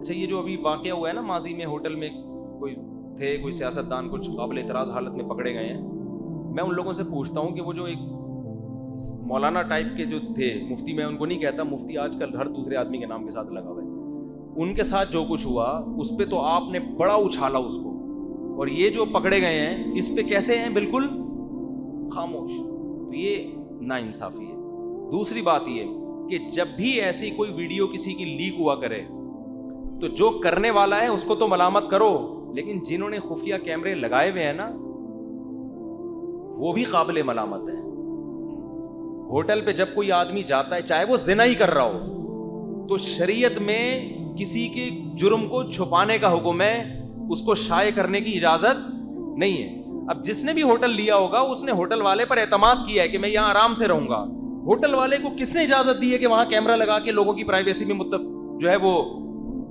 اچھا یہ جو ابھی واقعہ ہوا ہے نا ماضی میں، ہوٹل میں کوئی سیاستدان کچھ قابل اعتراض حالت میں پکڑے گئے ہیں، میں ان لوگوں سے پوچھتا ہوں کہ وہ جو ایک مولانا ٹائپ کے جو تھے، مفتی میں ان کو نہیں کہتا، مفتی آج کل ہر دوسرے آدمی کے نام کے ساتھ لگا ہوا ہے، ان کے ساتھ جو کچھ ہوا اس پہ تو آپ نے بڑا اچھالا اس کو، اور یہ جو پکڑے گئے ہیں اس پہ کیسے ہیں؟ بالکل خاموش. تو یہ ناانصافی ہے. دوسری بات یہ کہ جب بھی ایسی کوئی ویڈیو کسی کی لیک ہوا کرے تو جو کرنے والا ہے اس کو تو ملامت کرو، لیکن جنہوں نے خفیہ کیمرے لگائے ہوئے ہیں نا وہ بھی قابل ملامت ہے. ہوٹل پہ جب کوئی آدمی جاتا ہے چاہے وہ زنا ہی کر رہا ہو تو شریعت میں کسی کے جرم کو چھپانے کا حکم ہے، اس کو شائع کرنے کی اجازت نہیں ہے. اب جس نے بھی ہوٹل لیا ہوگا اس نے ہوٹل والے پر اعتماد کیا ہے کہ میں یہاں آرام سے رہوں گا. ہوٹل والے کو کس نے اجازت دی ہے کہ وہاں کیمرہ لگا کے لوگوں کی پرائیویسی میں جو ہے وہ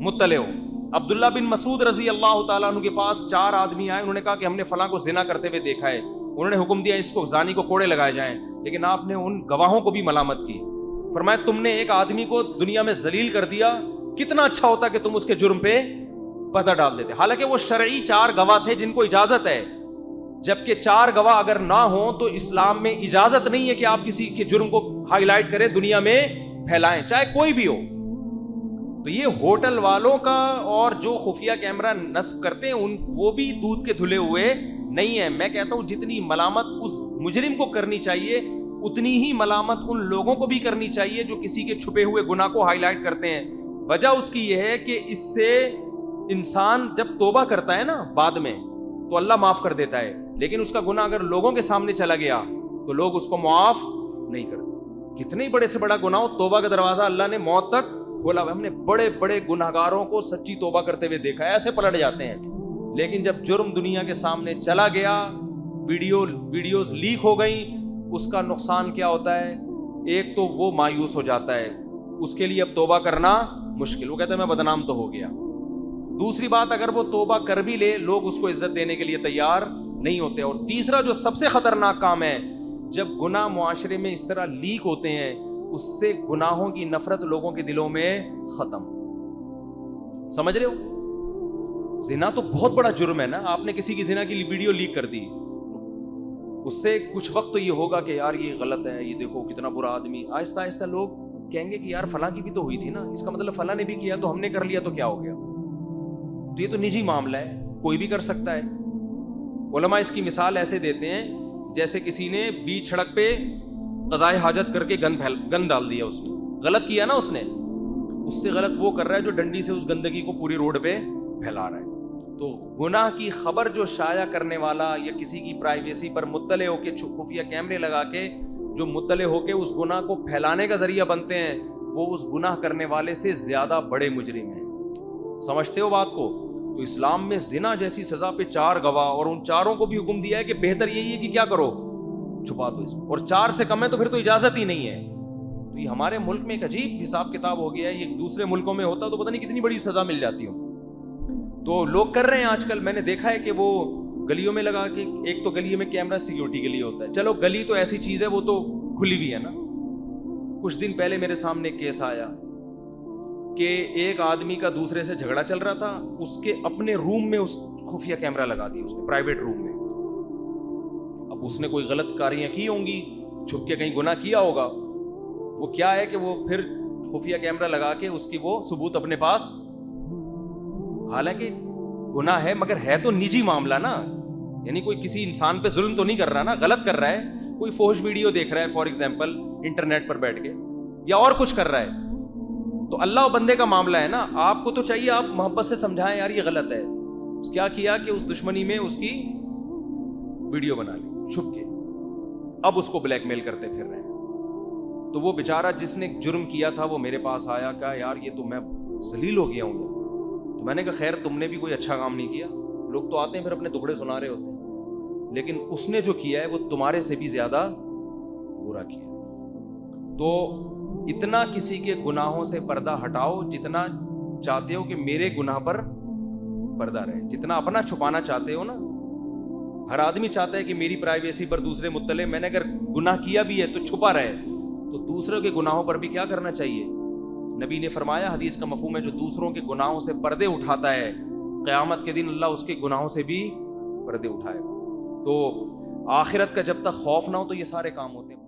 مطلع ہو؟ عبداللہ بن مسعود رضی اللہ تعالیٰ عنہ کے پاس 4 آدمی آئے، انہوں نے کہا کہ ہم نے فلاں کو زنا کرتے ہوئے دیکھا ہے. انہوں نے حکم دیا اس کو زانی کو کوڑے لگائے جائیں، لیکن آپ نے ان گواہوں کو بھی ملامت کی. فرمایا تم نے ایک آدمی کو دنیا میں ذلیل کر دیا، کتنا اچھا ہوتا کہ تم اس کے جرم پہ پردہ ڈال دیتے. حالانکہ وہ شرعی 4 گواہ تھے جن کو اجازت ہے، جبکہ 4 گواہ اگر نہ ہوں تو اسلام میں اجازت نہیں ہے کہ آپ کسی کے جرم کو ہائی لائٹ کریں، دنیا میں پھیلائیں، چاہے کوئی بھی ہو. تو یہ ہوٹل والوں کا اور جو خفیہ کیمرہ نصب کرتے ہیں وہ بھی دودھ کے دھلے ہوئے نہیں ہیں. میں کہتا ہوں جتنی ملامت اس مجرم کو کرنی چاہیے اتنی ہی ملامت ان لوگوں کو بھی کرنی چاہیے جو کسی کے چھپے ہوئے گناہ کو ہائی لائٹ کرتے ہیں. وجہ اس کی یہ ہے کہ اس سے انسان جب توبہ کرتا ہے نا بعد میں تو اللہ معاف کر دیتا ہے، لیکن اس کا گناہ اگر لوگوں کے سامنے چلا گیا تو لوگ اس کو معاف نہیں کرتے. کتنے بڑے سے بڑا گناہ ہو، توبہ کا دروازہ اللہ نے موت تک کھولا ہوا. ہم نے بڑے بڑے گناہگاروں کو سچی توبہ کرتے ہوئے دیکھا ہے، ایسے پلٹ جاتے ہیں. لیکن جب جرم دنیا کے سامنے چلا گیا، ویڈیوز لیک ہو گئیں، اس کا نقصان کیا ہوتا ہے؟ ایک تو وہ مایوس ہو جاتا ہے، اس کے لیے اب توبہ کرنا مشکل، وہ کہتا ہے میں بدنام تو ہو گیا. دوسری بات اگر وہ توبہ کر بھی لے لوگ اس کو عزت دینے کے لیے تیار نہیں ہوتے. اور تیسرا جو سب سے خطرناک کام ہے، جب گناہ معاشرے میں اس طرح لیک ہوتے ہیں اس سے گناہوں کی نفرت لوگوں کے دلوں میں ختم. سمجھ رہے ہو؟ زنا تو بہت بڑا جرم ہے نا. آپ نے کسی کی زنا کی ویڈیو لیک کر دی، اس سے کچھ وقت تو یہ ہوگا کہ یار یہ غلط ہے، یہ دیکھو کتنا برا آدمی. آہستہ آہستہ لوگ کہیں گے کہ یار فلاں کی بھی تو ہوئی تھی نا، اس کا مطلب فلاں نے بھی کیا تو ہم نے کر لیا تو کیا ہو گیا. تو یہ تو نجی معاملہ ہے، کوئی بھی کر سکتا ہے. علماء اس کی مثال ایسے دیتے ہیں جیسے کسی نے بیچ سڑک پہ قضائے حاجت کر کے گند ڈال دیا، اس میں غلط کیا نا اس نے، اس سے غلط وہ کر رہا ہے جو ڈنڈی سے اس گندگی کو پوری روڈ پہ پھیلا رہا ہے. تو گناہ کی خبر جو شائع کرنے والا یا کسی کی پرائیویسی پر مطلع ہو کے خفیہ کیمرے لگا کے جو مطلع ہو کے اس گناہ کو پھیلانے کا ذریعہ بنتے ہیں، وہ اس گناہ کرنے والے سے زیادہ بڑے مجرم ہیں. سمجھتے ہو بات کو؟ تو اسلام میں زنا جیسی سزا پہ 4 گواہ، اور ان 4 کو بھی حکم دیا ہے کہ بہتر یہی ہے کہ کیا کرو، چھپا دو اس کو. اور 4 سے کم ہے تو پھر تو اجازت ہی نہیں ہے. تو یہ ہمارے ملک میں ایک عجیب حساب کتاب ہو گیا ہے. یہ دوسرے ملکوں میں ہوتا تو پتہ نہیں کتنی بڑی سزا مل جاتی ہو. تو لوگ کر رہے ہیں آج کل. میں نے دیکھا ہے کہ وہ گلیوں میں لگا کے، ایک تو گلی میں کیمرہ سیکیورٹی کے لیے ہوتا ہے، چلو گلی تو ایسی چیز ہے وہ تو کھلی بھی ہے نا. کچھ دن پہلے میرے سامنے کیس آیا کہ ایک آدمی کا دوسرے سے جھگڑا چل رہا تھا، اس کے اپنے روم میں اس خفیہ کیمرہ لگا دیا، اس نے پرائیویٹ روم میں. اب اس نے کوئی غلط کاریاں کی ہوں گی، چھپ کے کہیں گناہ کیا ہوگا. وہ کیا ہے کہ وہ پھر خفیہ کیمرہ لگا کے اس کی وہ ثبوت اپنے پاس، حالانکہ گناہ ہے مگر ہے تو نجی معاملہ نا، یعنی کوئی کسی انسان پہ ظلم تو نہیں کر رہا نا، غلط کر رہا ہے. کوئی فحش ویڈیو دیکھ رہا ہے فار ایگزامپل انٹرنیٹ پر بیٹھ کے، یا اور کچھ کر رہا ہے، تو اللہ و بندے کا معاملہ ہے نا. آپ کو تو چاہیے آپ محبت سے سمجھائیں یار یہ غلط ہے. کیا کیا کہ اس دشمنی میں اس کی ویڈیو بنا لی چھپ کے، اب اس کو بلیک میل کرتے پھر رہے ہیں. تو وہ بیچارہ جس نے جرم کیا تھا وہ میرے پاس آیا، کہا یار یہ تو میں ذلیل ہو گیا ہوں. تو میں نے کہا خیر تم نے بھی کوئی اچھا کام نہیں کیا. لوگ تو آتے ہیں پھر اپنے دکھڑے سنا رہے ہوتے ہیں، لیکن اس نے جو کیا ہے وہ تمہارے سے بھی زیادہ برا کیا. تو اتنا کسی کے گناہوں سے پردہ ہٹاؤ جتنا چاہتے ہو کہ میرے گناہ پر پردہ رہے. جتنا اپنا چھپانا چاہتے ہو نا، ہر آدمی چاہتا ہے کہ میری پرائیویسی پر دوسرے مطلع. میں نے اگر گناہ کیا بھی ہے تو چھپا رہے. تو دوسروں کے گناہوں پر بھی کیا کرنا چاہیے؟ نبی نے فرمایا، حدیث کا مفہوم ہے جو دوسروں کے گناہوں سے پردے اٹھاتا ہے قیامت کے دن اللہ اس کے گناہوں سے بھی پردے اٹھائے گا۔ تو آخرت کا جب تک خوف نہ ہو تو یہ سارے کام ہوتے ہیں۔